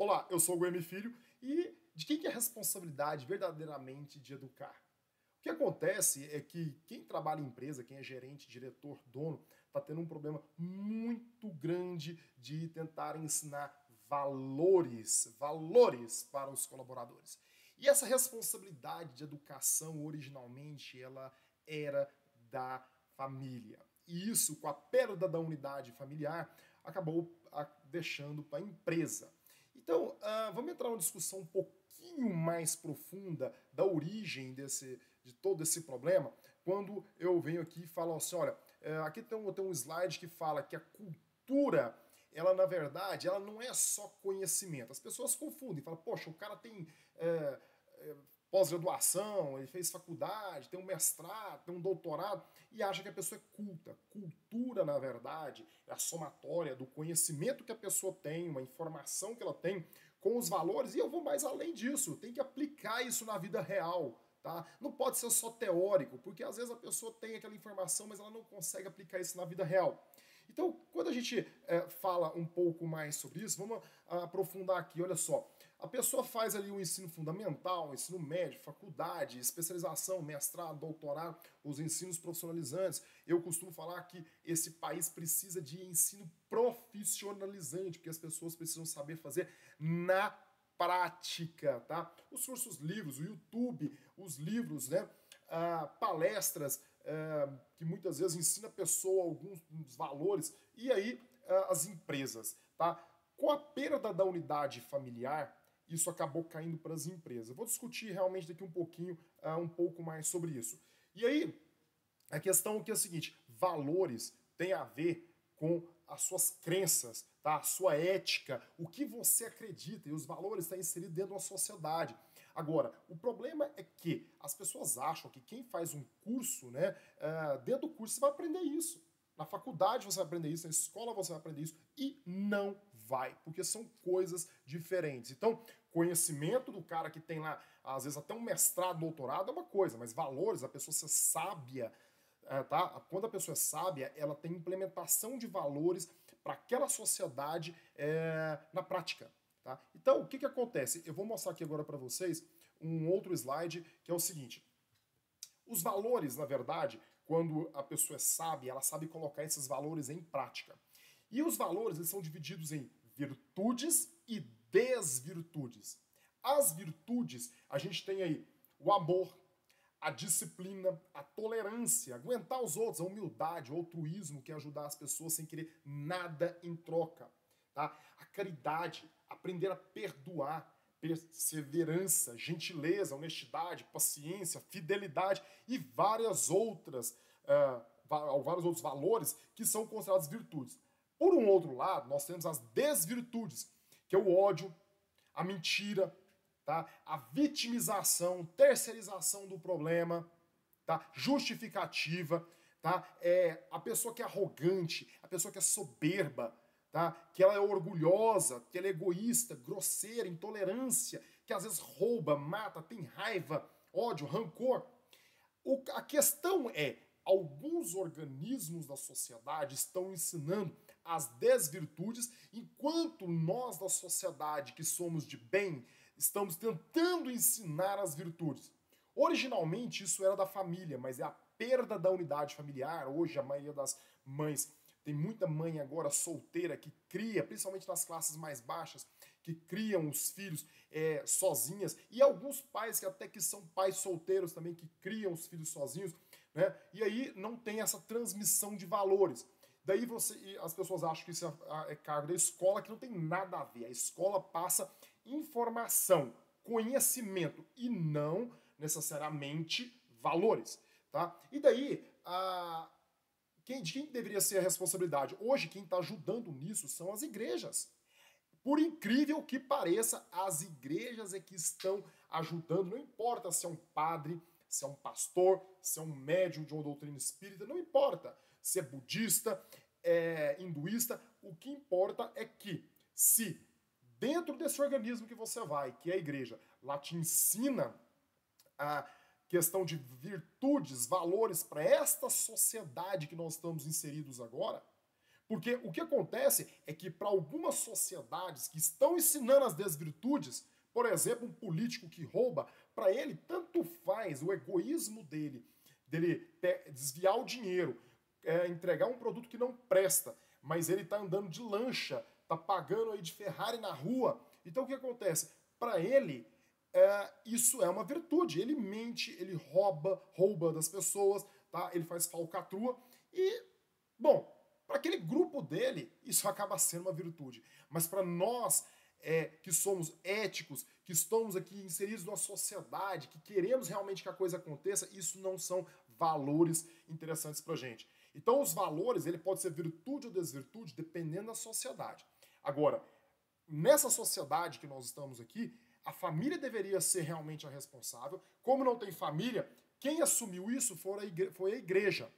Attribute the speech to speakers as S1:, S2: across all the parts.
S1: Olá, eu sou o Guilherme Filho e de quem que é a responsabilidade verdadeiramente de educar? O que acontece é que quem trabalha em empresa, quem é gerente, diretor, dono, está tendo um problema muito grande de tentar ensinar valores para os colaboradores. E essa responsabilidade de educação, originalmente, ela era da família. E isso, com a perda da unidade familiar, acabou deixando para a empresa. Então, vamos entrar numa discussão um pouquinho mais profunda da origem de todo esse problema, quando eu venho aqui e falo assim, olha, aqui tem um slide que fala que a cultura, ela na verdade, ela não é só conhecimento. As pessoas confundem, falam, poxa, o cara tem pós-graduação, ele fez faculdade, tem um mestrado, tem um doutorado, e acha que a pessoa é culta. Cultura, na verdade, é a somatória do conhecimento que a pessoa tem, uma informação que ela tem, com os valores, e eu vou mais além disso, tem que aplicar isso na vida real. Tá? Não pode ser só teórico, porque às vezes a pessoa tem aquela informação, mas ela não consegue aplicar isso na vida real. Então, quando a gente fala um pouco mais sobre isso, vamos aprofundar aqui. Olha só, a pessoa faz ali o ensino fundamental, o ensino médio, faculdade, especialização, mestrado, doutorado, os ensinos profissionalizantes. Eu costumo falar que esse país precisa de ensino profissionalizante, porque as pessoas precisam saber fazer na prática, tá? Os cursos livros, o YouTube, os livros, né? Palestras que muitas vezes ensina a pessoa alguns valores, e aí as empresas, tá? Com a perda da unidade familiar, isso acabou caindo para as empresas. Eu vou discutir realmente daqui um pouquinho, um pouco mais sobre isso. E aí, a questão que é a seguinte, valores tem a ver com as suas crenças, tá? A sua ética, o que você acredita, e os valores estão inseridos dentro de uma sociedade. Agora, o problema é que as pessoas acham que quem faz um curso, né, dentro do curso você vai aprender isso. Na faculdade você vai aprender isso, na escola você vai aprender isso, e não vai, porque são coisas diferentes. Então, conhecimento do cara que tem lá, às vezes até um mestrado, doutorado, é uma coisa, mas valores, a pessoa ser sábia, tá? Quando a pessoa é sábia, ela tem implementação de valores para aquela sociedade na prática. Tá? Então, o que acontece? Eu vou mostrar aqui agora para vocês um outro slide, que é o seguinte. Os valores, na verdade, quando a pessoa é sábia, ela sabe colocar esses valores em prática. E os valores eles são divididos em virtudes e desvirtudes. As virtudes, a gente tem aí o amor, a disciplina, a tolerância, aguentar os outros, a humildade, o altruísmo, que é ajudar as pessoas sem querer nada em troca. Tá? A caridade, aprender a perdoar, perseverança, gentileza, honestidade, paciência, fidelidade e vários outros valores que são considerados virtudes. Por um outro lado, nós temos as desvirtudes, que é o ódio, a mentira, tá? A vitimização, terceirização do problema, tá? Justificativa, tá? A pessoa que é arrogante, a pessoa que é soberba, tá? Que ela é orgulhosa, que ela é egoísta, grosseira, intolerância, que às vezes rouba, mata, tem raiva, ódio, rancor. A questão é, alguns organismos da sociedade estão ensinando as desvirtudes, enquanto nós da sociedade que somos de bem estamos tentando ensinar as virtudes. Originalmente isso era da família, mas é a perda da unidade familiar. Hoje a maioria das mães, tem muita mãe agora solteira que cria, principalmente nas classes mais baixas, que criam os filhos sozinhas, e alguns pais que até que são pais solteiros também, que criam os filhos sozinhos, né? E aí não tem essa transmissão de valores. Daí as pessoas acham que isso é cargo da escola, que não tem nada a ver. A escola passa informação, conhecimento e não necessariamente valores. Tá? E daí, de quem deveria ser a responsabilidade? Hoje, quem está ajudando nisso são as igrejas. Por incrível que pareça, as igrejas é que estão ajudando, não importa se é um padre, se é um pastor, se é um médium de uma doutrina espírita, não importa se é budista, hinduísta, o que importa é que se dentro desse organismo que você vai, que é a igreja, lá te ensina a questão de virtudes, valores para esta sociedade que nós estamos inseridos agora, Porque o que acontece é que para algumas sociedades que estão ensinando as desvirtudes, por exemplo, um político que rouba, para ele tanto faz o egoísmo dele desviar o dinheiro, entregar um produto que não presta, mas ele está andando de lancha, está pagando aí de Ferrari na rua. Então o que acontece? Para ele, isso é uma virtude. Ele mente, ele rouba das pessoas, tá? Ele faz falcatrua e, bom, para aquele grupo dele, isso acaba sendo uma virtude. Mas para nós que somos éticos, que estamos aqui inseridos numa sociedade, que queremos realmente que a coisa aconteça, isso não são valores interessantes para a gente. Então os valores, ele pode ser virtude ou desvirtude, dependendo da sociedade. Agora, nessa sociedade que nós estamos aqui, a família deveria ser realmente a responsável. Como não tem família, quem assumiu isso foi a igreja.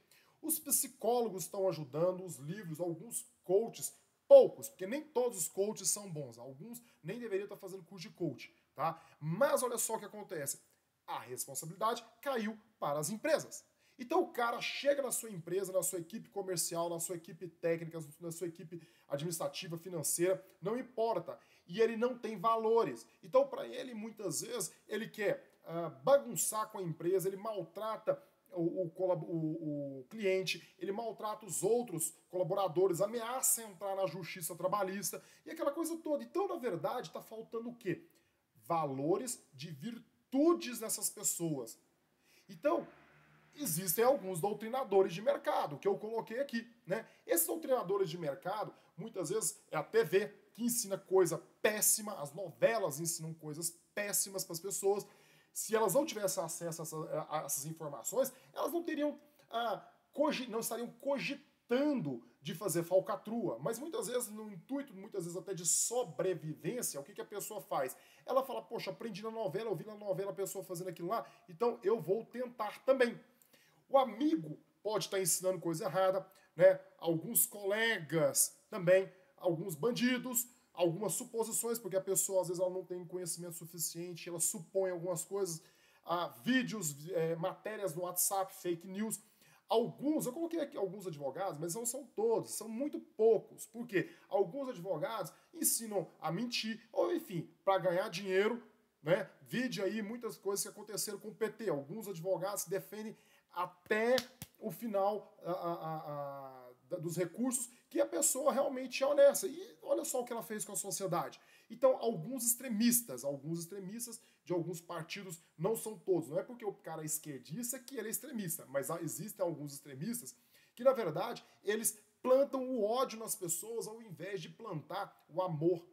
S1: Os psicólogos estão ajudando, os livros, alguns coaches, poucos, porque nem todos os coaches são bons. Alguns nem deveriam estar fazendo curso de coach, tá? Mas olha só o que acontece. A responsabilidade caiu para as empresas. Então o cara chega na sua empresa, na sua equipe comercial, na sua equipe técnica, na sua equipe administrativa, financeira, não importa. E ele não tem valores. Então para ele, muitas vezes, ele quer bagunçar com a empresa, ele maltrata o cliente, ele maltrata os outros colaboradores, ameaça entrar na justiça trabalhista e aquela coisa toda. Então, na verdade, está faltando o quê? Valores de virtudes nessas pessoas. Então, existem alguns doutrinadores de mercado, que eu coloquei aqui, né? Esses doutrinadores de mercado, muitas vezes é a TV que ensina coisa péssima, as novelas ensinam coisas péssimas para as pessoas. Se elas não tivessem acesso a essas informações, elas não teriam, não estariam cogitando de fazer falcatrua. Mas muitas vezes, no intuito, muitas vezes até de sobrevivência, o que a pessoa faz? Ela fala, poxa, aprendi na novela, ouvi na novela a pessoa fazendo aquilo lá, então eu vou tentar também. O amigo pode estar ensinando coisa errada, né? Alguns colegas também, alguns bandidos, algumas suposições, porque a pessoa às vezes ela não tem conhecimento suficiente, ela supõe algumas coisas, vídeos, matérias no WhatsApp, fake news. Alguns, eu coloquei aqui alguns advogados, mas não são todos, são muito poucos. Por quê? Alguns advogados ensinam a mentir, ou enfim, para ganhar dinheiro, né? Vide aí muitas coisas que aconteceram com o PT. Alguns advogados se defendem até o final dos recursos que a pessoa realmente é honesta. E olha só o que ela fez com a sociedade. Então, alguns extremistas de alguns partidos, não são todos. Não é porque o cara é esquerdista que ele é extremista, mas existem alguns extremistas que, na verdade, eles plantam o ódio nas pessoas ao invés de plantar o amor,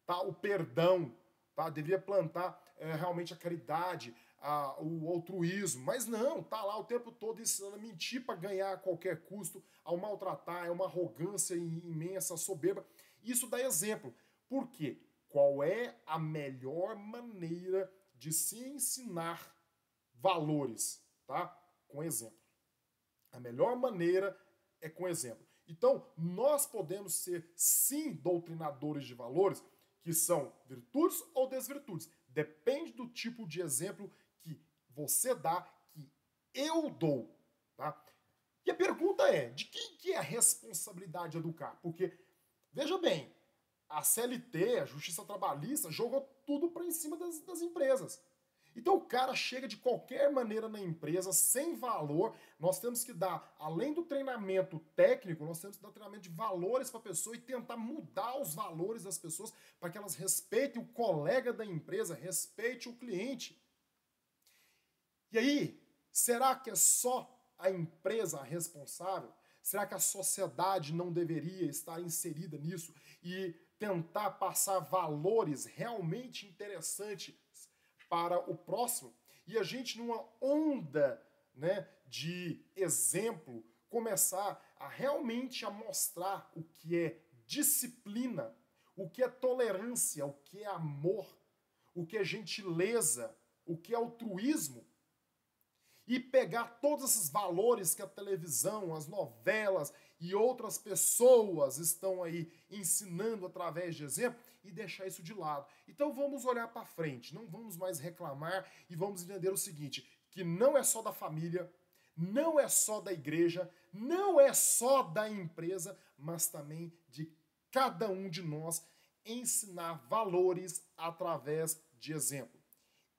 S1: tá? O perdão, tá? Deveria plantar realmente a caridade, o altruísmo, mas não, tá lá o tempo todo ensinando a mentir para ganhar a qualquer custo, ao maltratar, é uma arrogância imensa, soberba. Isso dá exemplo. Por quê? Qual é a melhor maneira de se ensinar valores, tá? Com exemplo. A melhor maneira é com exemplo. Então, nós podemos ser, sim, doutrinadores de valores, que são virtudes ou desvirtudes. Depende do tipo de exemplo que você dá, que eu dou, tá? E a pergunta é, de quem que é a responsabilidade de educar? Porque, veja bem, a CLT, a Justiça Trabalhista, jogou tudo para em cima das empresas. Então o cara chega de qualquer maneira na empresa, sem valor. Nós temos que dar, além do treinamento técnico, nós temos que dar treinamento de valores para a pessoa e tentar mudar os valores das pessoas para que elas respeitem o colega da empresa, respeitem o cliente. E aí, será que é só a empresa a responsável? Será que a sociedade não deveria estar inserida nisso e tentar passar valores realmente interessantes para o próximo? E a gente, numa onda, né, de exemplo, começar a realmente a mostrar o que é disciplina, o que é tolerância, o que é amor, o que é gentileza, o que é altruísmo, e pegar todos esses valores que a televisão, as novelas e outras pessoas estão aí ensinando através de exemplo e deixar isso de lado. Então vamos olhar para frente, não vamos mais reclamar e vamos entender o seguinte, que não é só da família, não é só da igreja, não é só da empresa, mas também de cada um de nós ensinar valores através de exemplo.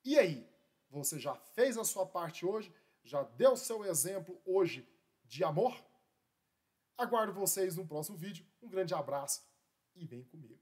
S1: E aí, você já fez a sua parte hoje? Já deu seu exemplo hoje de amor? Aguardo vocês no próximo vídeo. Um grande abraço e vem comigo.